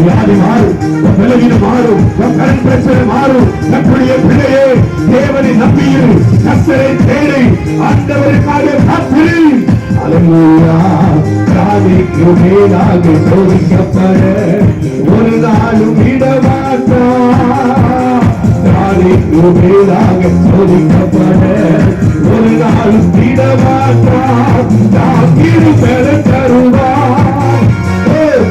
வியாதி மாறும், பலவீனம் மாறும், கடன் பிரச்சனை மாறும். நம்முடைய பிள்ளையே தேவனை நம்பியிரு, கர்த்தரை தேடி ஆண்டவருக்காக காத்திரு. அல்லேலூயா. ராணிக்கு மேலாக சோதிக்கப்பட ஒரு நாளும் விடமாட்டார். ராணிக்கு மேலாக சோதிக்கப்பட ஒரு நாளும் விடமாட்டார். தாக்கிடு பெற தருவார்,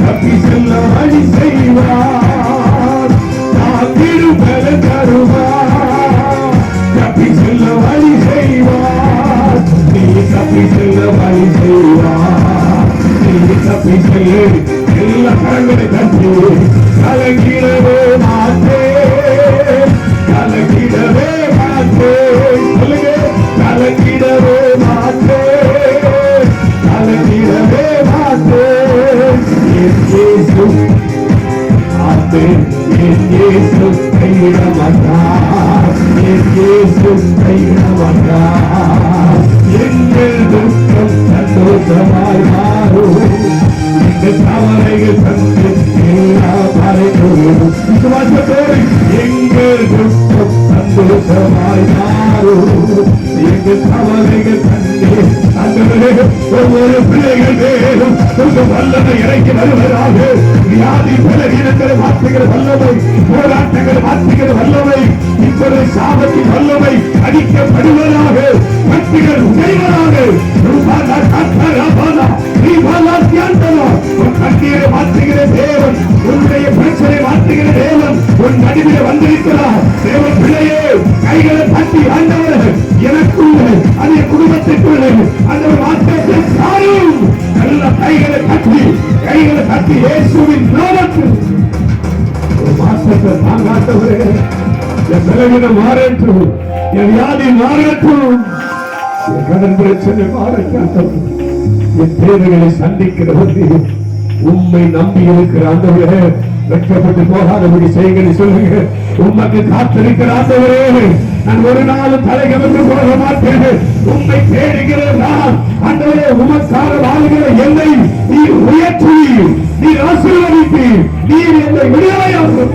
தப்பி செல்ல வழி செய்வார். தாக்கிடு பெற தருவார், தப்பி செல்ல வழி செய்வார். நீ தப்பி செல்ல வழி செய்வார். நீ தப்பி செல்ல எல்லா கரங்களை தட்டி கலங்கிடவே மாட்டேன், கலங்கிடவே மாட்டேன். சொல்லுங்க, கலங்கிடவே மாட்டேன், கலங்கிடவே மாட்டேன். என் இயேசு ஆமென். என் இயேசு கைவிட மாட்டார், என் இயேசு கைவிட மாட்டார். எங்கள் துக்கம் சந்தோஷமாய் மாறும், எங்கள் தவறைகள் தந்து எல்லா மறைகளும் விசுவாசத்தோடு எங்கள் துக்கம் சந்தோஷமாய் மாறும், எங்கள் தவறைகள் தந்து ஒவ்வொரு பிள்ளைகள் மேலும் வல்லமை இறங்கி வருவதாக. வியாதி பலவீனங்களை மாற்றுகிற வல்லமை, போராட்டங்களை மாற்றுகிற வல்லமை, இப்பொழுது சாபத்தின் வல்லமை அடிக்கப்படுவதாக, கட்டிகள் உடைவதாக. கண்ணீரை மாற்றுகிற தேவன், உன்னுடைய பிரச்சனை மாற்றுகிற தேவன் உன் நடுவில் வந்திருக்கிறார். தேவன் பிள்ளையே கைகளை தட்டி ஆண்டவர் எனக்குள்ள அதே குடும்பத்திற்குள்ளே அந்த மாற்றத்தை சாரும். நல்ல கைகளை தட்டி இயேசுவின் நாமத்தில் ஒரு மாற்றத்தை தாங்காட்டவரே. என் பலவீனம் மாறட்டும், என் வியாதி மாறட்டும், என் கடன் பிரச்சனை மாறட்டும், என் தேவைகளை சந்திக்கிறவர்கள் உம்மை நம்பி இருக்கிற ஆண்டவரே வெட்கப்பட்டு போகாதபடி செய்யுங்கள் சொல்லுங்க. உமக்கு காத்திருக்கிற ஆண்டவரே நான் ஒரு நாளும் தலைகவந்து போக மாட்டேன். உம்மை தேடுகிற நான் ஆண்டவரே உமக்காக வாழ்கிற என்னை நீர் உயர்த்தி, நீர் ஆசீர்வதித்து, நீர் என்னை விடுதலையாக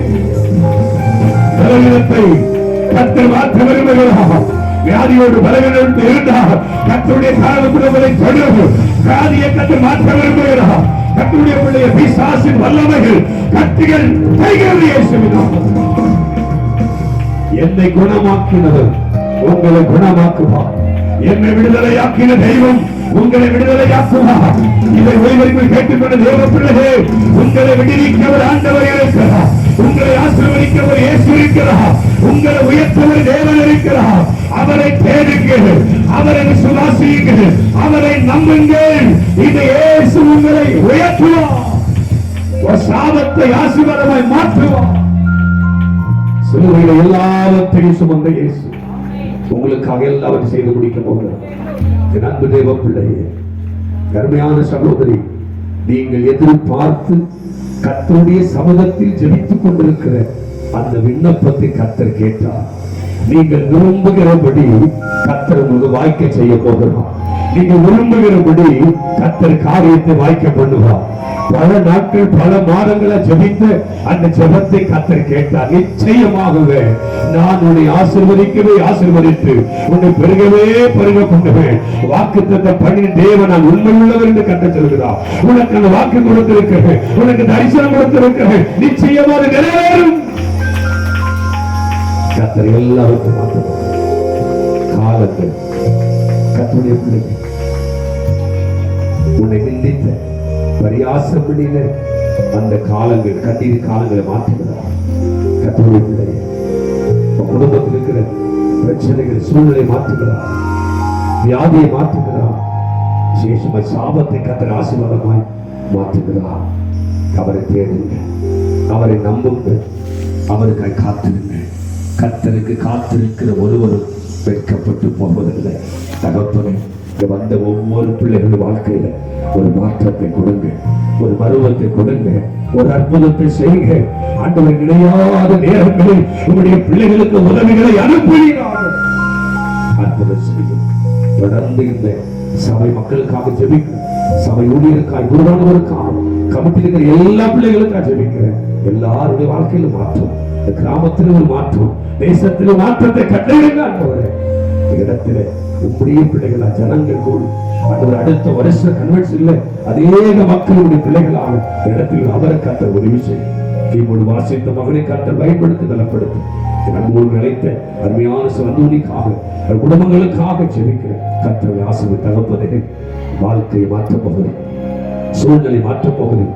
பலவீனத்தை கர்த்தர் மாற்ற விரும்புகிறார். வியாதியோடு பலவீனம் இருந்தால் கர்த்தருடைய காலத்துகளை தொடர்பு வியாதியை கர்த்தர் மாற்ற விரும்புகிறார். கர்த்தருடைய பிள்ளைய பிசாசின் வல்லமைகள் கத்திகள் கைகிறது. என்னை குணமாக்கினவர் உங்களை குணமாக்குவார். என்னை விடுதலையாக்கின தெய்வம் உங்களை விடுதலையாக்குவார். இதை ஒருவருக்குள் கேட்டுக்கொண்ட தேவ பிள்ளைகளே, உங்களை விடுவிக்கவர் ஆண்டவர் இருக்கிறார், உங்களை ஆசீர்வதிக்கவர் இயேசு இருக்கிறார், உங்களை உயர்த்தவர் தேவன் இருக்கிறார். அவரை தேடுங்கள், அவரை விசுவாசியுங்கள், அவரை நம்புங்கள். இது இயேசு உங்களை உயர்த்துவார், சாபத்தை ஆசீர்வாதமாய் மாற்றுவார். சிலுவையில் எல்லாவற்றையும் சுமந்த இயேசு உங்களுக்காக எல்லாவற்றையும் செய்து முடிக்க போகிறார். என் அன்பு தேவ பிள்ளையே, கருமையான சகோதரி, நீங்கள் எதிர்பார்த்து கர்த்தருடைய சமூகத்தில் ஜெபித்துக் கொண்டிருக்கிற அந்த விண்ணப்பத்தை கர்த்தர் கேட்டார். நீங்கள் விரும்புகிறபடி கர்த்தர் உங்களுக்கு வாய்க்க செய்ய போகிறார். நீங்கள் விரும்புகிறபடி கர்த்தர் காரியத்தை வாய்க்க பண்ணுவார். பல நாட்கள் பல மாதங்களை ஜெபித்து அந்த ஜெபத்தை கர்த்தர் கேட்டார். நிச்சயமாகவே நான் உன்னை ஆசீர்வதிக்கவே ஆசீர்வதித்து உன்னை பெருகவே பெருக பண்ணுவேன். வாக்குத்தத்தம் பண்ணி தேவன் நான் உண்மையுள்ளவர் என்று கர்த்தர் சொல்கிறார். உனக்கு அந்த வாக்கு கொடுத்திருக்கிறேன், உனக்கு தரிசனம் கொடுத்திருக்கிறேன், நிச்சயமாக நிறைவேறும். கர்த்தர் எல்லாருக்கும் மாற்றுவார். காலத்தை கர்த்தருடைய பிள்ளைகள் உன்னை நிந்தித்த பரியாசம் பண்ணின அந்த காலங்கள் கண்ணீர் காலங்களை மாற்றுகிறார். கர்த்தருடைய பிள்ளையை குடும்பத்தில் இருக்கிற பிரச்சனைகள் சூழ்நிலை மாற்றுகிறார், வியாதியை மாற்றுகிறார், விசேஷமாய் சாபத்தை கர்த்தர் ஆசீர்வாதமாய் மாற்றுகிறார். அவரை தேடுங்க, அவரை நம்புங்க, அவருக்காய் காத்திருங்க. கர்த்தருக்கு காத்திருக்கிற ஒருவரும் வெட்கப்பட்டு போவதில்லை. தகப்பனே, வந்த ஒவ்வொரு பிள்ளைகள் வாழ்க்கையில ஒரு மாற்றத்தை கொடுங்க, ஒரு பருவத்தை கொடுங்க, ஒரு அற்புதத்தை செய்யுங்க. ஆண்டவர் கிடையாத நேரங்களில் உங்களுடைய பிள்ளைகளுக்கு உதவிகளை அனுப்புகிறார்கள். அற்புதம் செய்யும். தொடர்ந்து இந்த சபை மக்களுக்காக ஜெபிக்கும், சபை ஊழியருக்காய் குருவானவருக்காக கமிட்டியில் இருக்கிற எல்லா பிள்ளைகளுக்கும் நான் ஜெபிக்கிறேன். எல்லாருடைய வாழ்க்கையிலும் மாற்றம், இந்த கிராமத்திலும் ஒரு மாற்றம், தேசத்திலும் மாற்றத்தை கட்டளையிடுங்க ஆண்டவரே. இடத்திலே உங்களுடைய பிள்ளைகளா ஜனங்கள் கூடி ஆண்டவர் அடுத்த வருஷ கன்வென்ஷன்ல அநேக மக்களுடைய பிள்ளைகளாக இடத்தில் அவரை காத்த உதவி செய்யும். கீபோர்டு வாசித்த மகனை காத்த பயன்படுத்தி நலப்படுத்தும். அன்போடு நிலைத்த அருமையான சந்தோனிக்காக குடும்பங்களுக்காக ஜெபிக்கிறேன். கர்த்தரை ஆசீர்வதி தகப்பனே. வாழ்க்கையை மாற்றப் போகிறேன், சூழ்நிலை மாற்றப் போகிறேன்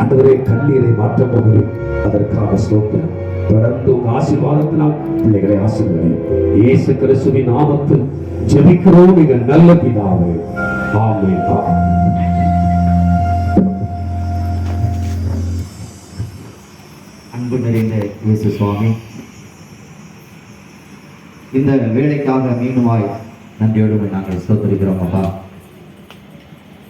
ஆண்டவரே, கண்ணீரை மாற்றப் போகிறேன். அதற்காக ஸ்தோத்திரம். தொடர்ந்து உங்க ஆசீர்வாதத்தினால் பிள்ளைகளை ஆசீர்வதி. இயேசு கிறிஸ்துவின் நாமத்தில் ஜெபிக்கிறோம் மிக நல்ல பிதாவே. ஆமென். அன்பு நிறைந்த இயேசு சுவாமி, இந்த வேலைக்காக மீண்டுமாய் நன்றியோடு நாங்கள் ஸ்தோத்திரிக்கிறோம் அப்பா.